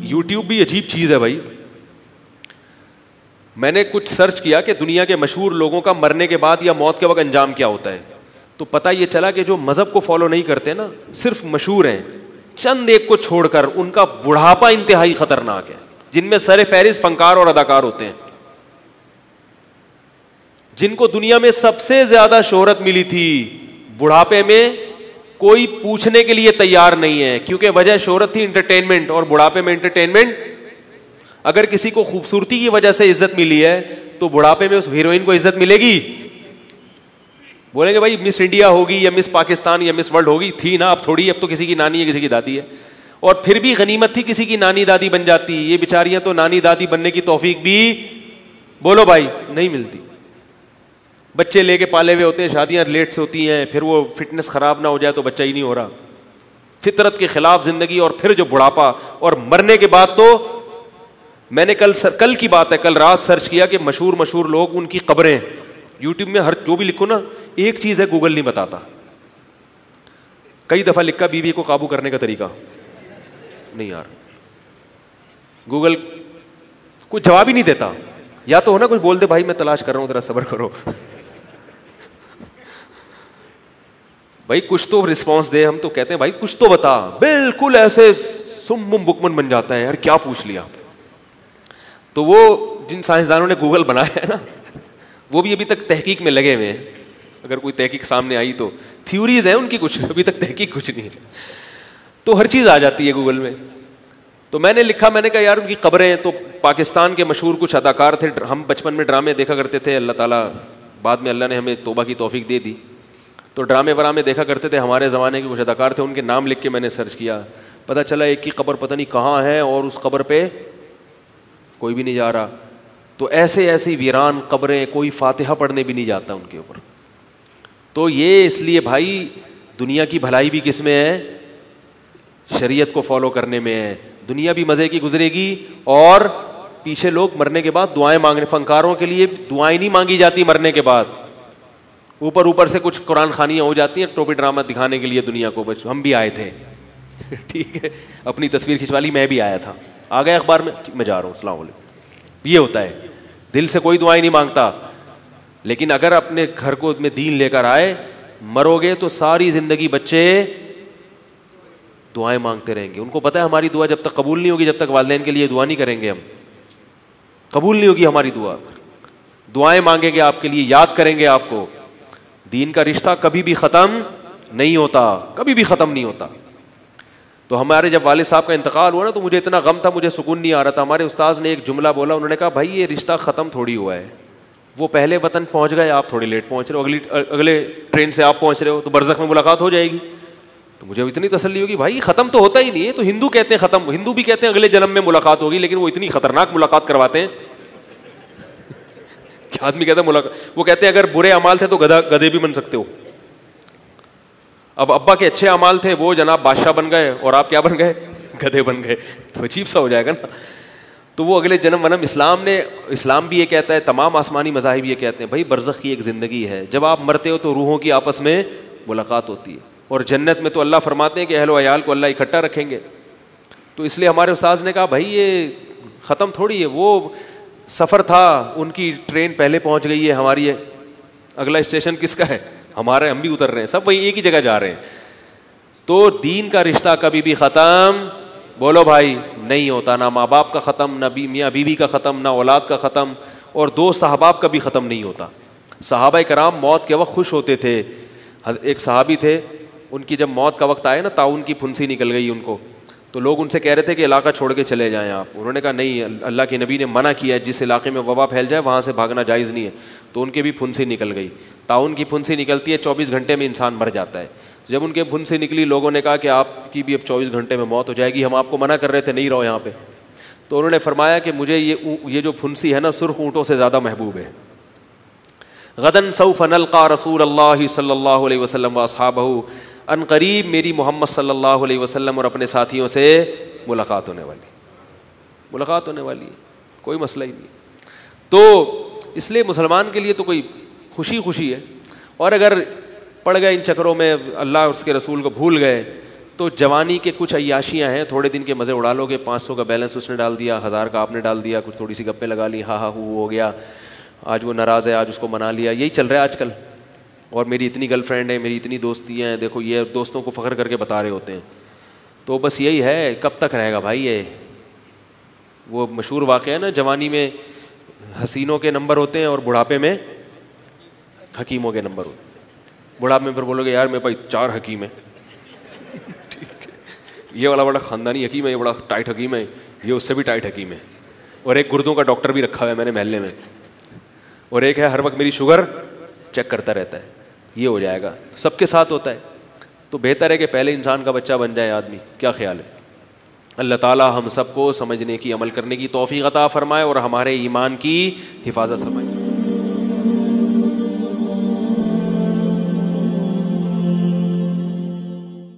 YouTube بھی عجیب چیز ہے بھائی. میں نے کچھ سرچ کیا کہ دنیا کے مشہور لوگوں کا مرنے کے بعد یا موت کے وقت انجام کیا ہوتا ہے, تو پتہ یہ چلا کہ جو مذہب کو فالو نہیں کرتے نا, صرف مشہور ہیں, چند ایک کو چھوڑ کر ان کا بڑھاپا انتہائی خطرناک ہے, جن میں سر فہرست فنکار اور اداکار ہوتے ہیں, جن کو دنیا میں سب سے زیادہ شہرت ملی تھی, بڑھاپے میں کوئی پوچھنے کے لیے تیار نہیں ہے, کیونکہ وجہ شہرت تھی انٹرٹینمنٹ, اور بڑھاپے میں انٹرٹینمنٹ. اگر کسی کو خوبصورتی کی وجہ سے عزت ملی ہے تو بڑھاپے میں اس ہیروئن کو عزت ملے گی؟ بولیں گے بھائی مس انڈیا ہوگی یا مس پاکستان یا مس ورلڈ ہوگی, تھی نا, اب تھوڑی, اب تو کسی کی نانی ہے کسی کی دادی ہے, اور پھر بھی غنیمت تھی کسی کی نانی دادی بن جاتی. یہ بیچاریاں تو نانی دادی بننے کی توفیق بھی, بولو بھائی, نہیں ملتی. بچے لے کے پالے ہوئے ہوتے ہیں, شادیاں لیٹ سے ہوتی ہیں, پھر وہ فٹنس خراب نہ ہو جائے تو بچہ ہی نہیں ہو رہا, فطرت کے خلاف زندگی, اور پھر جو بڑھاپا, اور مرنے کے بعد تو میں نے کل کی بات ہے, کل رات سرچ کیا کہ مشہور لوگ, ان کی قبریں یوٹیوب میں, ہر جو بھی لکھو نا, ایک چیز ہے گوگل نہیں بتاتا. کئی دفعہ لکھا بیوی کو قابو کرنے کا طریقہ, نہیں یار, گوگل کوئی جواب ہی نہیں دیتا. یا تو ہونا کچھ بول دے بھائی میں تلاش کر رہا ہوں ذرا صبر کرو. بھائی کچھ تو رسپانس دے, ہم تو کہتے ہیں بھائی کچھ تو بتا, بالکل ایسے سم بکمن بن جاتا ہے, یار کیا پوچھ لیا. تو وہ جن سائنسدانوں نے گوگل بنایا ہے نا, وہ بھی ابھی تک تحقیق میں لگے ہوئے ہیں. اگر کوئی تحقیق سامنے آئی تو, تھیوریز ہیں ان کی کچھ, ابھی تک تحقیق کچھ نہیں ہے. تو ہر چیز آ جاتی ہے گوگل میں. تو میں نے لکھا, میں نے کہا یار ان کی قبریں, تو پاکستان کے مشہور کچھ اداکار تھے, ہم بچپن میں ڈرامے دیکھا کرتے تھے, اللہ تعالیٰ بعد میں اللہ نے ہمیں توبہ کی توفیق دے دی, تو ڈرامے ورامے دیکھا کرتے تھے. ہمارے زمانے کے کچھ اداکار تھے, ان کے نام لکھ کے میں نے سرچ کیا, پتہ چلا ایک کی قبر پتہ نہیں کہاں ہے, اور اس قبر پہ کوئی بھی نہیں جا رہا. تو ایسی ویران قبریں, کوئی فاتحہ پڑھنے بھی نہیں جاتا ان کے اوپر. تو یہ اس لیے بھائی دنیا کی بھلائی بھی کس میں ہے؟ شریعت کو فالو کرنے میں ہے. دنیا بھی مزے کی گزرے گی, اور پیچھے لوگ مرنے کے بعد دعائیں مانگنے, فنکاروں کے لیے دعائیں نہیں مانگی جاتی مرنے کے بعد, اوپر سے کچھ قرآن خوانیاں ہو جاتی ہیں ٹوپی ڈرامہ دکھانے کے لیے دنیا کو. بس ہم بھی آئے تھے, ٹھیک ہے, اپنی تصویر کھنچوا لی, میں بھی آیا تھا, آ گیا اخبار میں جا رہا ہوں, السلام علیکم. یہ ہوتا ہے, دل سے کوئی دعائیں نہیں مانگتا. لیکن اگر اپنے گھر کو میں دین لے کر آئے, مرو گے تو ساری زندگی بچے دعائیں مانگتے رہیں گے. ان کو پتہ ہے ہماری دعا جب تک قبول نہیں ہوگی, جب تک والدین کے لیے دعا نہیں کریں گے ہم, قبول نہیں ہوگی ہماری دعا. دعائیں مانگیں گے آپ کے لیے, یاد کریں گے آپ کو. دین کا رشتہ کبھی بھی ختم نہیں ہوتا, کبھی بھی ختم نہیں ہوتا. تو ہمارے جب والد صاحب کا انتقال ہوا نا, تو مجھے اتنا غم تھا, مجھے سکون نہیں آ رہا تھا. ہمارے استاذ نے ایک جملہ بولا, انہوں نے کہا بھائی یہ رشتہ ختم تھوڑی ہوا ہے, وہ پہلے وطن پہنچ گئے, آپ تھوڑی لیٹ پہنچ رہے ہو, اگلے ٹرین سے آپ پہنچ رہے ہو, تو برزخ میں ملاقات ہو جائے گی. تو مجھے اتنی تسلی ہوگی بھائی ختم تو ہوتا ہی نہیں ہے. تو ہندو کہتے ہیں ختم, ہندو بھی کہتے ہیں اگلے جنم میں ملاقات ہوگی, لیکن وہ اتنی خطرناک ملاقات کرواتے ہیں کہ آدمی کہتا ہے ملاقات, وہ کہتے ہیں اگر برے اعمال تھے تو گدھے بھی بن سکتے ہو. اب ابا کے اچھے اعمال تھے, وہ جناب بادشاہ بن گئے, اور آپ کیا بن گئے؟ گدھے بن گئے. تو عجیب سا ہو جائے گا نا. تو وہ اگلے جنم ونم, اسلام بھی یہ کہتا ہے, تمام آسمانی مذاہب یہ کہتے ہیں بھائی برزخ کی ایک زندگی ہے, جب آپ مرتے ہو تو روحوں کی آپس میں ملاقات ہوتی ہے. اور جنت میں تو اللہ فرماتے ہیں کہ اہل و عیال کو اللہ اکٹھا رکھیں گے. تو اس لیے ہمارے استاذ نے کہا بھائی یہ ختم تھوڑی ہے, وہ سفر تھا, ان کی ٹرین پہلے پہنچ گئی ہے, ہماری ہے, اگلا اسٹیشن کس کا ہے؟ ہمارا, ہم بھی اتر رہے ہیں, سب وہی ایک ہی جگہ جا رہے ہیں. تو دین کا رشتہ کبھی بھی ختم, بولو بھائی, نہیں ہوتا. نہ ماں باپ کا ختم, نہ میاں بیوی کا ختم, نہ اولاد کا ختم, اور دوست احباب کا بھی ختم نہیں ہوتا. صحابہ کرام موت کے وقت خوش ہوتے تھے. ایک صحابی تھے, ان کی جب موت کا وقت آیا نا, طاعون کی پھنسی نکل گئی ان کو, تو لوگ ان سے کہہ رہے تھے کہ علاقہ چھوڑ کے چلے جائیں آپ. انہوں نے کہا نہیں, اللہ کے نبی نے منع کیا ہے, جس علاقے میں وبا پھیل جائے وہاں سے بھاگنا جائز نہیں ہے. تو ان کے بھی پھنسی نکل گئی. طاعون کی پھنسی نکلتی ہے, 24 گھنٹے میں انسان مر جاتا ہے. جب ان کے پھنسی نکلی, لوگوں نے کہا کہ آپ کی بھی اب 24 گھنٹے میں موت ہو جائے گی, ہم آپ کو منع کر رہے تھے نہیں رہو یہاں پہ. تو انہوں نے فرمایا کہ مجھے یہ جو پھنسی ہے نا, سرخ اونٹوں سے زیادہ محبوب ہے. غدن سوف نلقى رسول اللہ صلی اللہ علیہ وسلم واصحابہ, ان قریب میری محمد صلی اللہ علیہ وسلم اور اپنے ساتھیوں سے ملاقات ہونے والی ہے, کوئی مسئلہ ہی نہیں. تو اس لیے مسلمان کے لیے تو کوئی خوشی ہے. اور اگر پڑ گئے ان چکروں میں, اللہ اور اس کے رسول کو بھول گئے, تو جوانی کے کچھ عیاشیاں ہیں, تھوڑے دن کے مزے اڑا لو گے, 500 کا بیلنس اس نے ڈال دیا, 1000 کا آپ نے ڈال دیا, کچھ تھوڑی سی گپے لگا لی, ہاں ہاں ہو گیا, آج وہ ناراض ہے, آج اس کو منا لیا, یہی چل رہا ہے آج کل. اور میری اتنی گرل فرینڈ ہے, میری اتنی دوستیاں ہیں, دیکھو یہ دوستوں کو فخر کر کے بتا رہے ہوتے ہیں. تو بس یہی ہے, کب تک رہے گا بھائی یہ. وہ مشہور واقعہ ہے نا, جوانی میں حسینوں کے نمبر ہوتے ہیں اور بڑھاپے میں حکیموں کے نمبر ہوتے ہیں. بڑھاپے میں پھر بولو گے یار میرے پاس 4 حکیم ہیں, یہ والا بڑا خاندانی حکیم ہے, یہ بڑا ٹائٹ حکیم ہے, یہ اس سے بھی ٹائٹ حکیم ہے, اور ایک گردوں کا ڈاکٹر بھی رکھا ہوا ہے میں نے محلے میں, اور ایک ہے ہر وقت میری شوگر چیک کرتا رہتا ہے. یہ ہو جائے گا, سب کے ساتھ ہوتا ہے. تو بہتر ہے کہ پہلے انسان کا بچہ بن جائے آدمی. کیا خیال ہے؟ اللہ تعالیٰ ہم سب کو سمجھنے کی, عمل کرنے کی توفیق عطا فرمائے اور ہمارے ایمان کی حفاظت فرمائے.